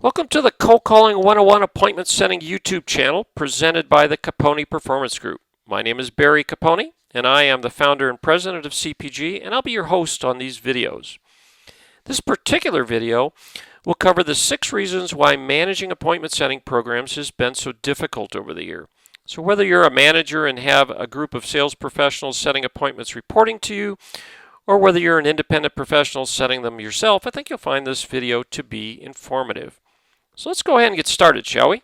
Welcome to the Cold Calling 101 Appointment Setting YouTube channel presented by the Capone Performance Group. My name is Barry Capone, and I am the founder and president of CPG, and I'll be your host on these videos. This particular video will cover the 6 reasons why managing appointment setting programs has been so difficult over the year. So whether you're a manager and have a group of sales professionals setting appointments reporting to you, or whether you're an independent professional setting them yourself, I think you'll find this video to be informative. So let's go ahead and get started, shall we?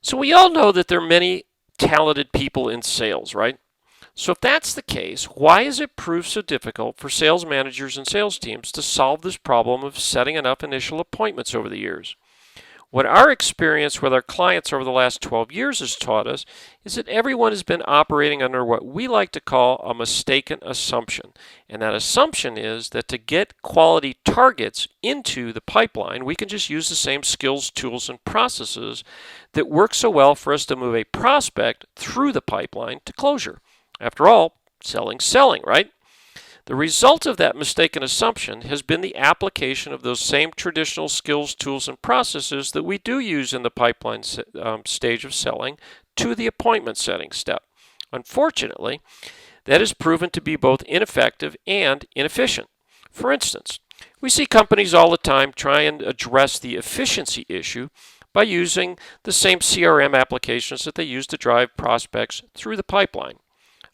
So we all know that there are many talented people in sales, right? So if that's the case, why has it proved so difficult for sales managers and sales teams to solve this problem of setting enough initial appointments over the years? What our experience with our clients over the last 12 years has taught us is that everyone has been operating under what we like to call a mistaken assumption. And that assumption is that to get quality targets into the pipeline, we can just use the same skills, tools, and processes that work so well for us to move a prospect through the pipeline to closure. After all, selling's selling, right? The result of that mistaken assumption has been the application of those same traditional skills, tools, and processes that we do use in the pipeline stage of selling to the appointment setting step. Unfortunately, that has proven to be both ineffective and inefficient. For instance, we see companies all the time try and address the efficiency issue by using the same CRM applications that they use to drive prospects through the pipeline.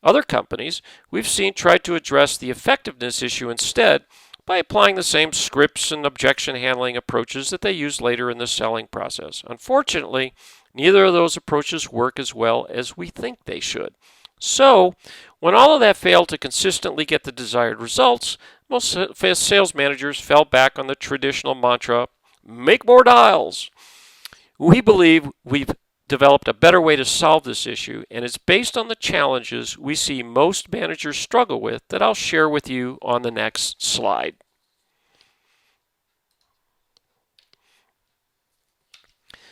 Other companies we've seen try to address the effectiveness issue instead by applying the same scripts and objection handling approaches that they use later in the selling process. Unfortunately, neither of those approaches work as well as we think they should. So, when all of that failed to consistently get the desired results, most sales managers fell back on the traditional mantra, make more dials. We believe we've developed a better way to solve this issue, and it's based on the challenges we see most managers struggle with that I'll share with you on the next slide.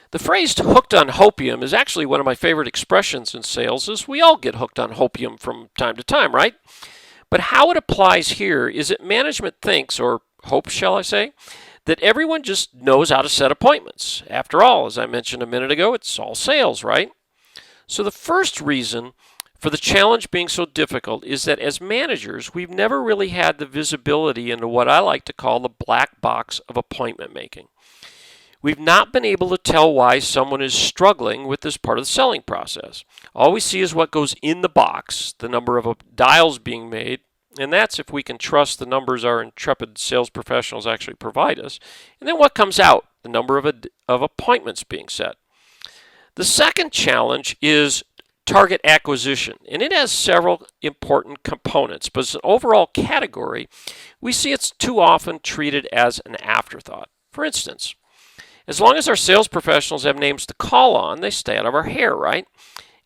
The phrase hooked on hopium is actually one of my favorite expressions in sales, as we all get hooked on hopium from time to time, right? But how it applies here is that management thinks, or hopes, shall I say, that everyone just knows how to set appointments. After all, as I mentioned a minute ago, it's all sales, right? So the first reason for the challenge being so difficult is that as managers, we've never really had the visibility into what I like to call the black box of appointment making. We've not been able to tell why someone is struggling with this part of the selling process. All we see is what goes in the box, the number of dials being made, and that's if we can trust the numbers our intrepid sales professionals actually provide us. And then what comes out? The number of appointments being set. The second challenge is target acquisition, and it has several important components, but as an overall category, we see it's too often treated as an afterthought. For instance, as long as our sales professionals have names to call on, they stay out of our hair, right?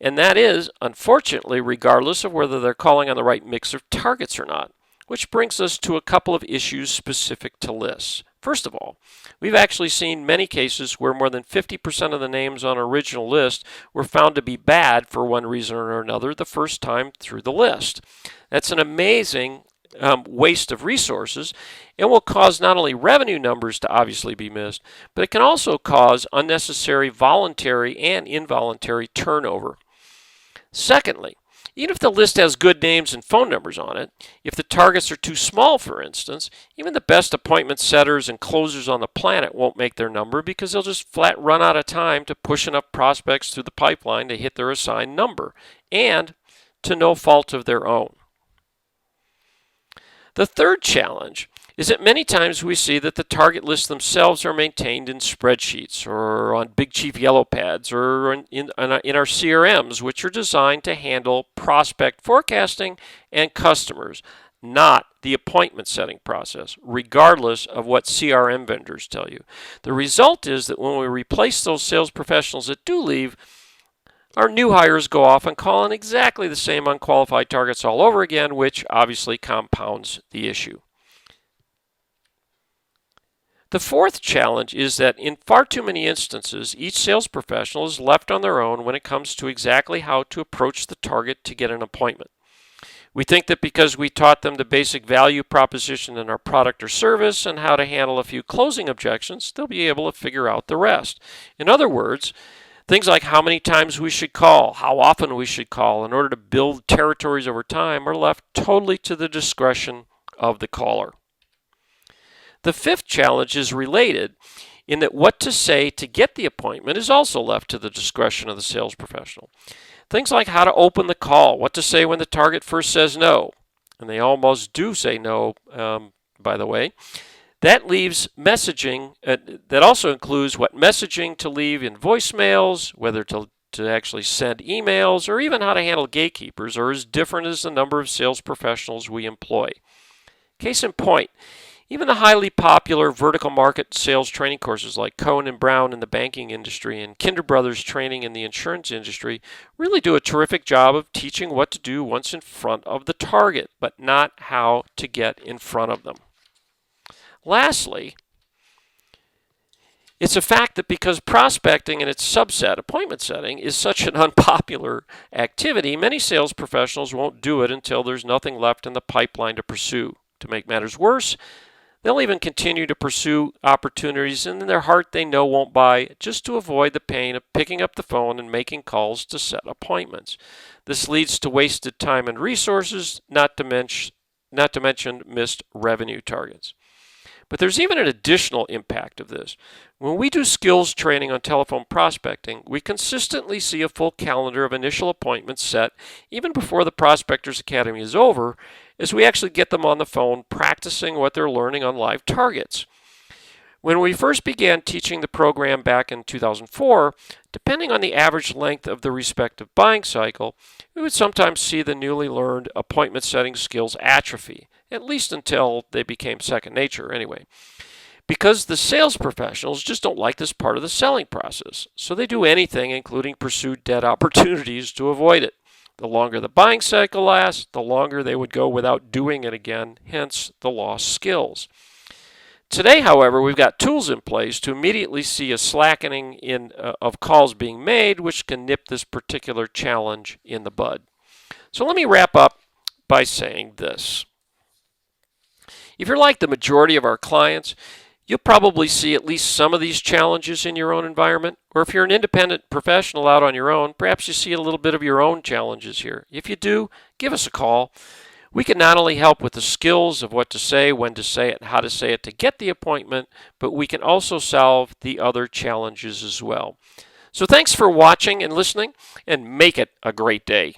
And that is, unfortunately, regardless of whether they're calling on the right mix of targets or not. Which brings us to a couple of issues specific to lists. First of all, we've actually seen many cases where more than 50% of the names on an original list were found to be bad for one reason or another the first time through the list. That's an amazing waste of resources, and will cause not only revenue numbers to obviously be missed, but it can also cause unnecessary voluntary and involuntary turnover. Secondly, even if the list has good names and phone numbers on it, if the targets are too small, for instance, even the best appointment setters and closers on the planet won't make their number because they'll just flat run out of time to push enough prospects through the pipeline to hit their assigned number, and to no fault of their own. The third challenge is that many times we see that the target lists themselves are maintained in spreadsheets or on Big Chief yellow pads or in our CRMs, which are designed to handle prospect forecasting and customers, not the appointment setting process, regardless of what CRM vendors tell you. The result is that when we replace those sales professionals that do leave, our new hires go off and call on exactly the same unqualified targets all over again, which obviously compounds the issue. The fourth challenge is that in far too many instances, each sales professional is left on their own when it comes to exactly how to approach the target to get an appointment. We think that because we taught them the basic value proposition in our product or service and how to handle a few closing objections, they'll be able to figure out the rest. In other words, things like how many times we should call, how often we should call in order to build territories over time are left totally to the discretion of the caller. The fifth challenge is related in that what to say to get the appointment is also left to the discretion of the sales professional. Things like how to open the call, what to say when the target first says no, and they almost do say no, by the way. That leaves messaging, that also includes what messaging to leave in voicemails, whether to actually send emails, or even how to handle gatekeepers are as different as the number of sales professionals we employ. Case in point, even the highly popular vertical market sales training courses like Cohen & Brown in the banking industry and Kinder Brothers training in the insurance industry really do a terrific job of teaching what to do once in front of the target, but not how to get in front of them. Lastly, it's a fact that because prospecting and its subset, appointment setting, is such an unpopular activity, many sales professionals won't do it until there's nothing left in the pipeline to pursue. To make matters worse, they'll even continue to pursue opportunities in their heart they know won't buy, just to avoid the pain of picking up the phone and making calls to set appointments. This leads to wasted time and resources, not to mention missed revenue targets. But there's even an additional impact of this. When we do skills training on telephone prospecting, we consistently see a full calendar of initial appointments set even before the Prospectors Academy is over, as we actually get them on the phone practicing what they're learning on live targets. When we first began teaching the program back in 2004, depending on the average length of the respective buying cycle, we would sometimes see the newly learned appointment setting skills atrophy, at least until they became second nature anyway. Because the sales professionals just don't like this part of the selling process, so they do anything, including pursue dead opportunities, to avoid it. The longer the buying cycle lasts, the longer they would go without doing it again, hence the lost skills. Today, however, we've got tools in place to immediately see a slackening of calls being made, which can nip this particular challenge in the bud. So let me wrap up by saying this. If you're like the majority of our clients, you'll probably see at least some of these challenges in your own environment. Or if you're an independent professional out on your own, perhaps you see a little bit of your own challenges here. If you do, give us a call. We can not only help with the skills of what to say, when to say it, and how to say it to get the appointment, but we can also solve the other challenges as well. So thanks for watching and listening, and make it a great day.